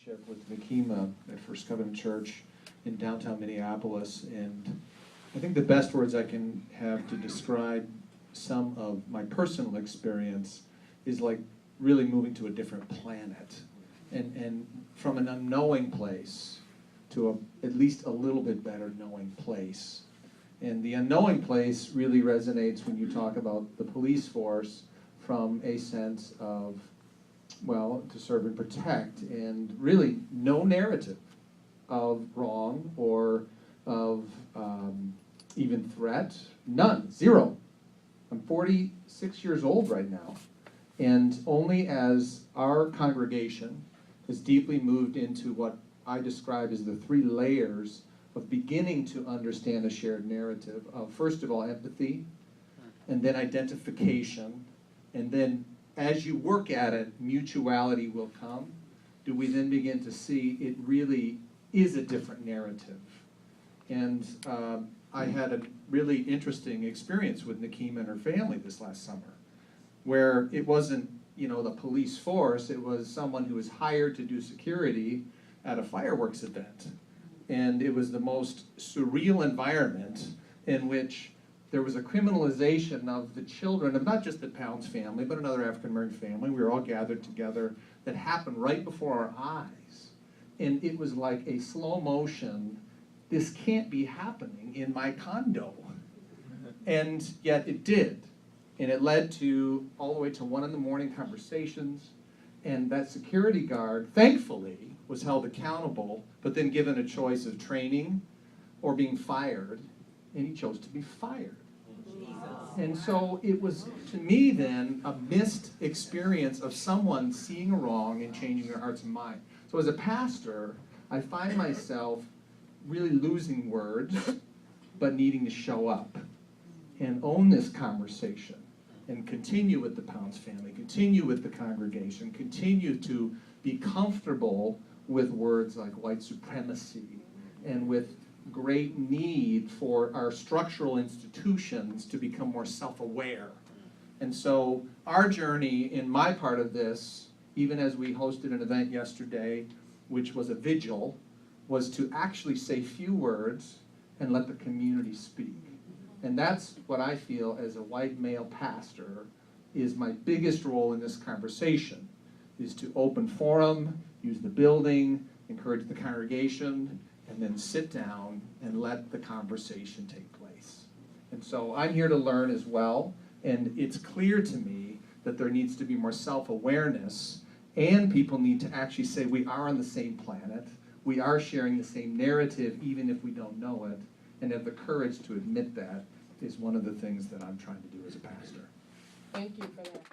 relationship with Nakima at First Covenant Church in downtown Minneapolis, and I think the best words I can have to describe some of my personal experience is like really moving to a different planet, and from an unknowing place to at least a little bit better knowing place. And the unknowing place really resonates when you talk about the police force from a sense of, well, to serve and protect, and really no narrative of wrong or of even threat, none, zero. I'm 46 years old right now, and only as our congregation has deeply moved into what I describe as the 3 layers of beginning to understand a shared narrative of, first of all, empathy, and then identification, and then as you work at it, mutuality will come. Do we then begin to see it really is a different narrative? And I had a really interesting experience with Nakima and her family this last summer, where it wasn't, you know, the police force, it was someone who was hired to do security at a fireworks event. And it was the most surreal environment in which there was a criminalization of the children of not just the Pounds family, but another African-American family. We were all gathered together. That happened right before our eyes. And it was like a slow motion, this can't be happening in my condo. And yet it did. And it led to all the way to 1 in the morning conversations. And that security guard, thankfully, was held accountable, but then given a choice of training or being fired, and he chose to be fired. And so it was, to me then, a missed experience of someone seeing a wrong and changing their hearts and mind. So as a pastor, I find myself really losing words, but needing to show up and own this conversation and continue with the Pounds family, continue with the congregation, continue to be comfortable with words like white supremacy and with great need for our structural institutions to become more self-aware. And so our journey in my part of this, even as we hosted an event yesterday, which was a vigil, was to actually say few words and let the community speak. And that's what I feel as a white male pastor is my biggest role in this conversation, is to open forum, use the building, encourage the congregation, and then sit down and let the conversation take place. And so I'm here to learn as well, and it's clear to me that there needs to be more self-awareness, and people need to actually say we are on the same planet, we are sharing the same narrative even if we don't know it, and have the courage to admit that is one of the things that I'm trying to do as a pastor. Thank you for that.